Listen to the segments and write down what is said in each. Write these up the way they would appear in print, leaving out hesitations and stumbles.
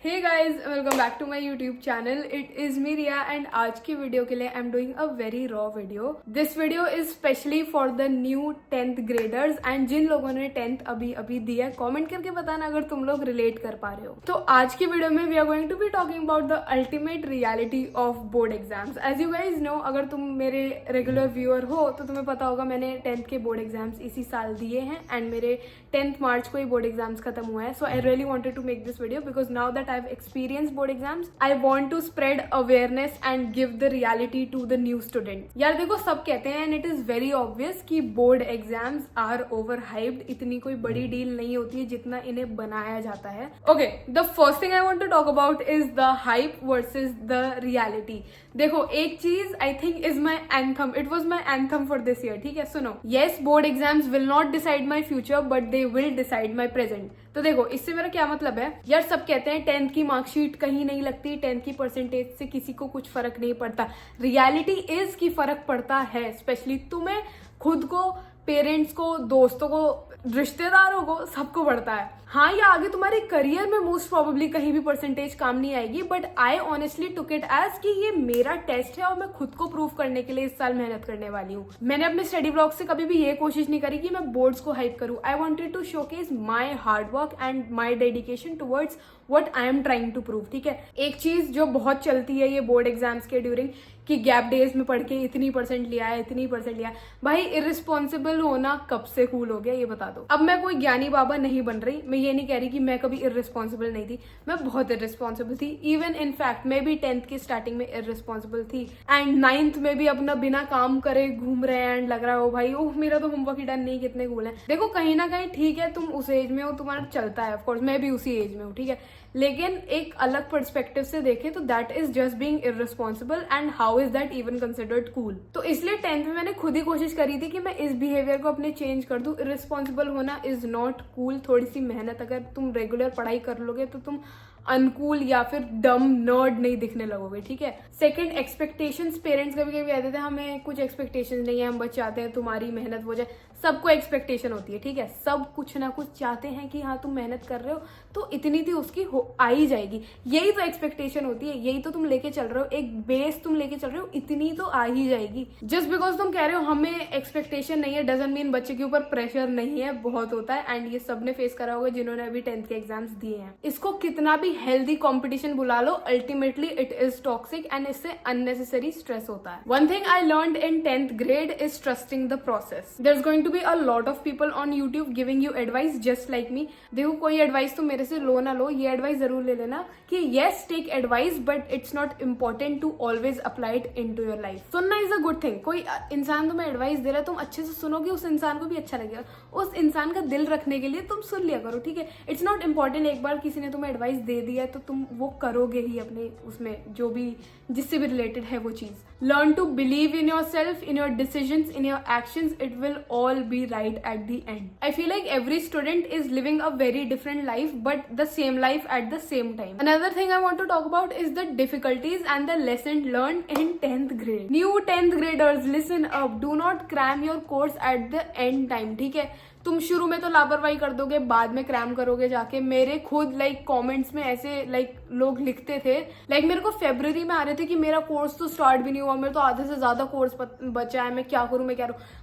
Hey guys welcome back to my YouTube channel. It is me Riya and आज की video के लिए I am doing a very raw video. This video is specially for the new 10th graders and जिन लोगों ने 10th अभी दिया. Comment करके बताना अगर तुम लोग रिलेट कर पा रहे हो. तो आज की वीडियो में we are going to be talking about the ultimate reality of board exams. As you guys know, अगर तुम मेरे रेगुलर व्यूअर हो तो तुम्हें पता होगा मैंने 10th के बोर्ड एग्जाम्स इसी साल दिए हैं एंड मेरे 10th मार्च को ही बोर्ड एग्जाम्स खत्म हुआ है. So I really wanted to make this video because now that I've experienced board exams. I want to spread awareness and give the reality to the new student. यार देखो, सब कहते हैं and it is very obvious कि board exams are overhyped. इतनी कोई बड़ी deal नहीं होती है जितना इन्हें बनाया जाता है. Okay, the first thing I want to talk about is the hype versus the reality. देखो, एक चीज I think is my anthem. It was my anthem for this year. ठीक है, सुनो. Yes, board exams will not decide my future, but they will decide my present. तो देखो, इससे मेरा क्या मतलब है. यार सब कहते हैं 10th की मार्कशीट कहीं नहीं लगती, 10th की परसेंटेज से किसी को कुछ फर्क नहीं पड़ता. रियलिटी इज कि फर्क पड़ता है. स्पेशली तुम्हें खुद को, पेरेंट्स को, दोस्तों को, रिश्तेदारों को, सबको पड़ता है. हाँ, ये आगे तुम्हारे करियर में मोस्ट प्रोबेबली कहीं भी परसेंटेज काम नहीं आएगी, but I honestly took it as कि ये मेरा टेस्ट है और मैं खुद को प्रूव करने के लिए इस साल मेहनत करने वाली हूँ. मैंने अपने स्टडी ब्लॉग से कभी भी ये कोशिश नहीं करी कि मैं बोर्ड्स को हाइप करूँ. I wanted to showcase my hard work and my dedication towards what I am trying to prove. ठीक है, एक चीज जो बहुत चलती है ये बोर्ड एग्जाम्स के ड्यूरिंग कि गैप डेज में पढ़ के इतनी परसेंट लिया है, इतनी परसेंट लिया है. भाई, इररिस्पॉन्सिबल होना कब से कूल हो गया ये बता दो. अब मैं कोई ज्ञानी बाबा नहीं बन रही. मैं ये नहीं कह रही कि मैं कभी इररिस्पॉन्सिबल नहीं थी. मैं बहुत इररिस्पॉन्सिबल थी. इवन इनफैक्ट मैं भी 10th की स्टार्टिंग में इररिस्पॉन्सिबल थी एंड 9th में भी अपना बिना काम करे घूम रहे हैं एंड लग रहा हो भाई ओह मेरा तो होमवर्क ही डन नहीं, कितने कूल है. देखो, कहीं ना कहीं ठीक है, तुम उस एज में हो, तुम्हारा चलता है. ऑफकोर्स मैं भी उसी एज में हूँ. ठीक है, लेकिन एक अलग पर्सपेक्टिव से देखें तो that is just being irresponsible and how is that even considered cool. तो इसलिए 10th में मैंने खुद ही कोशिश करी थी कि मैं इस बिहेवियर को अपने चेंज कर दूं. इररिस्पॉन्सिबल होना इज नॉट कूल. थोड़ी सी मेहनत अगर तुम रेगुलर पढ़ाई कर लोगे तो तुम अनकूल या फिर डम नर्ड नहीं दिखने लगोगे. ठीक है. Second, expectations. पेरेंट्स कभी कभी कहते थे हमें कुछ एक्सपेक्टेशंस नहीं है, हम बस चाहते हैं तुम्हारी मेहनत हो जाए. सबको एक्सपेक्टेशन होती है. ठीक है, सब कुछ ना कुछ चाहते हैं कि हाँ तुम मेहनत कर रहे हो तो इतनी थी उसकी हो आ ही जाएगी. यही तो एक्सपेक्टेशन होती है, यही तो तुम लेके चल रहे हो, एक बेस तुम लेके चल रहे हो, इतनी तो आ ही जाएगी. जस्ट बिकॉज तुम कह रहे हो हमें एक्सपेक्टेशन नहीं है डजंट मीन बच्चे के ऊपर प्रेशर नहीं है. बहुत होता है एंड ये सबने फेस करा होगा जिन्होंने अभी 10th के एग्जाम्स दिए हैं. इसको कितना भी हेल्दी कॉम्पिटिशन बुला लो, ultimately it is toxic and इससे अननेसेसरी स्ट्रेस होता है. One thing I learned in 10th grade is trusting the process. There is going to be a lot of people on YouTube giving you advice just like me. देखो, कोई advice तो मेरे से लो ना लो, ये advice जरूर ले लेना कि yes take advice but it's not important to always apply it in to your life. सुनना इज अ गुड थिंग. कोई इंसान तुम्हें एडवाइस दे रहा है, तुम अच्छे से सुनोगे, उस इंसान को भी अच्छा लगेगा. उस इंसान का दिल रखने के लिए तुम सुन लिया करो. ठीक है, इट्स नॉट इम्पोर्टेंट एक बार किसी ने तुम्हें एडवाइस दे दिया है तो तुम वो करोगे ही अपने उसमें जो भी जिससे भी रिलेटेड है वो चीज. Learn to believe in your self, in your decisions, in your actions. It will all be right at the end. I feel like every student is living a very different life but the same life at the same time. Another thing I want to talk about is the difficulties and the lesson learned in 10th grade. New 10th graders, listen up. Do not cram your course at the end time. ठीक है, तुम शुरू में तो लापरवाही कर दोगे, बाद में क्रैम करोगे जाके. मेरे खुद कमेंट्स में ऐसे लोग लिखते थे मेरे को फरवरी में आ रहे थे कि मेरा कोर्स तो स्टार्ट भी नहीं हुआ, मेरे तो आधे से ज्यादा कोर्स बचा है, मैं क्या करूं.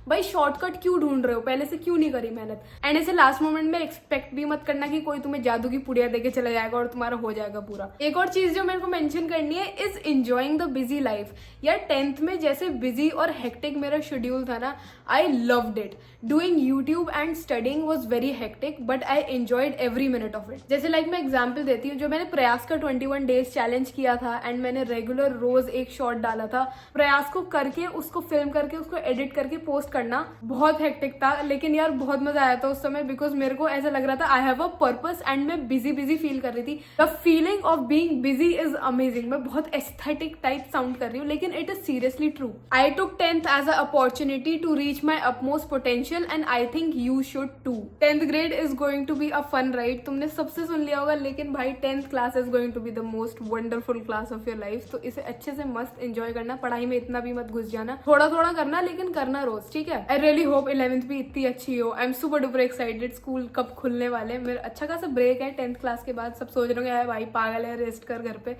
भाई, शॉर्टकट क्यों ढूंढ रहे हो, पहले से क्यों नहीं करी मेहनत. एंड ऐसे लास्ट मोमेंट में एक्सपेक्ट भी मत करना कि कोई तुम्हें जादू की पुड़िया देके चला जाएगा और तुम्हारा हो जाएगा पूरा. एक और चीज जो मेरे को मेंशन करनी है is enjoying the busy life. यार 10th में जैसे बिजी और हेक्टिक मेरा शेड्यूल था ना, I loved it. Doing YouTube and studying was very hectic but I enjoyed every minute of it. जैसे मैं एग्जांपल देती हूँ, जो मैंने प्रयास का 21 days चैलेंज किया था एंड मैंने रेगुलर रोज एक शॉर्ट डाला था. प्रयास को करके, उसको फिल्म करके, उसको एडिट करके पोस्ट करना बहुत हेक्टिक था, लेकिन यार बहुत मजा आया था उस समय बिकॉज मेरे को ऐसा लग रहा था I have a purpose and मैं बिजी फील कर रही थी. The feeling of being busy is amazing. मैं बहुत एस्थेटिक टाइप साउंड कर रही हूँ लेकिन it is seriously true. I took 10th as a opportunity to reach my upmost potential and I think you you should too. 10th grade is going to be a fun ride. तुमने सबसे सुन लिया होगा, लेकिन भाई 10th class is going to be the most wonderful class of your life. तो इसे अच्छे से मस्त एंजॉय करना, पढ़ाई में इतना भी मत घुस जाना, थोड़ा थोड़ा करना, लेकिन करना रोज, ठीक है। आई रियली होप 11th भी इतनी अच्छी हो। I am super duper excited. School कब खुलने वाले, मेरा अच्छा खासा ब्रेक है 10th क्लास के बाद। सब सोच रहे होंगे भाई पागल है, रेस्ट कर घर पे,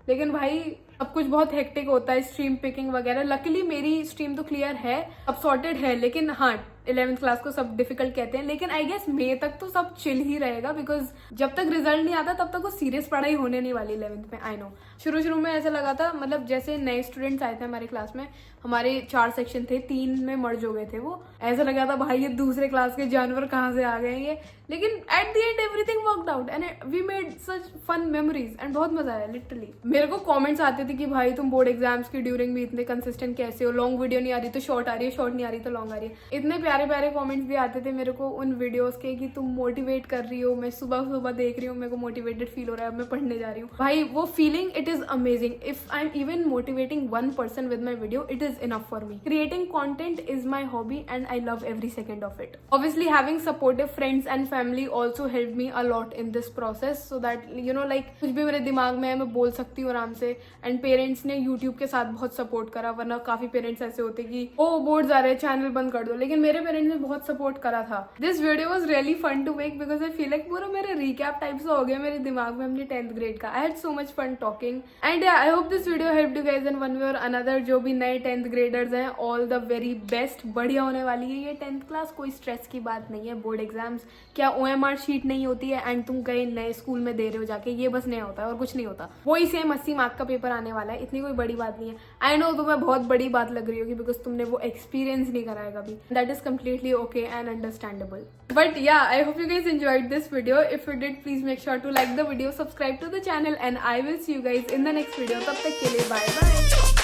लेकिन भाई सब कुछ बहुत हेक्टिक होता है, स्ट्रीम पिकिंग वगैरह। लकीली मेरी स्ट्रीम तो क्लियर है, अब सॉर्टेड है, लेकिन हाँ 11th क्लास को सब डिफिकल्ट कहते हैं, लेकिन आई गेस मई तक तो सब चिल ही रहेगा, बिकॉज जब तक रिजल्ट नहीं आता तब तक वो सीरियस पढ़ाई होने नहीं वाली 11th में। आई नो शुरू में ऐसा लगा था, मतलब जैसे नए स्टूडेंट्स आए थे हमारे क्लास में, हमारे 4 सेक्शन थे, 3 में मर्ज हो गए थे, वो ऐसा लगा था भाई ये दूसरे क्लास के जानवर कहाँ से आ गए ये, लेकिन at the end everything worked out and we made such fun memories and बहुत मजा आया लिटरली। मेरे को कमेंट्स आते थे कि भाई तुम बोर्ड एग्जाम्स की ड्यूरिंग भी इतने कंसिस्टेंट कैसे हो, लॉन्ग वीडियो नहीं आ रही तो शॉर्ट आ रही है, शॉर्ट नहीं आ रही तो लॉन्ग आ रही है। इतने प्यारे प्यारे कमेंट्स भी आते थे मेरे को उन वीडियोस के कि तुम मोटिवेट कर रही हो, मैं सुबह सुबह देख रही हूँ, मेरे को मोटिवेटेड फील हो रहा है, मैं पढ़ने जा रही हूँ। भाई वो feeling it is amazing. If I am even motivating 1 person with my video, it is enough for me. Creating content is my hobby and I love every second of it. Obviously having supportive friends and family also help me a lot in this process, so that you know like कुछ भी मेरे दिमाग में है मैं बोल सकती हूँ आराम से। एंड पेरेंट्स ने यूट्यूब के साथ बहुत सपोर्ट करा, वरना काफी पेरेंट्स ऐसे होते कि ओ बोर्ड्स आ रहे हैं चैनल बंद कर दो, लेकिन मेरे पेरेंट्स ने बहुत सपोर्ट करा था। This video was really fun to make because I feel like पूरा मेरे रिकैप टाइप से हो गया मेरे दिमाग में अपनी 10th ग्रेड का। I had so much fun talking and I hope this video helped you guys in one way और अनदर। जो भी नए 10th ग्रेडर्स हैं, ऑल द वेरी बेस्ट। बढ़िया होने वाली है ये 10th क्लास, कोई स्ट्रेस की बात नहीं है। बोर्ड एग्जाम्स क्या OMR शीट नहीं होती है एंड तुम कहीं नए स्कूल में दे रहे हो जाके, ये बस नया होता है और कुछ नहीं होता। वही सेम 80 मार्क का पेपर आने वाला है, इतनी कोई बड़ी बात नहीं है। आई नो तुम्हें बहुत बड़ी बात लग रही होगी बिकॉज तुमने वो एक्सपीरियंस नहीं करा है कभी। That is completely okay and understandable. But yeah I hope you guys enjoyed this video. If you did please make sure to like the video, subscribe to the channel and I will see you guys in the next video. तब तक के लिए bye bye.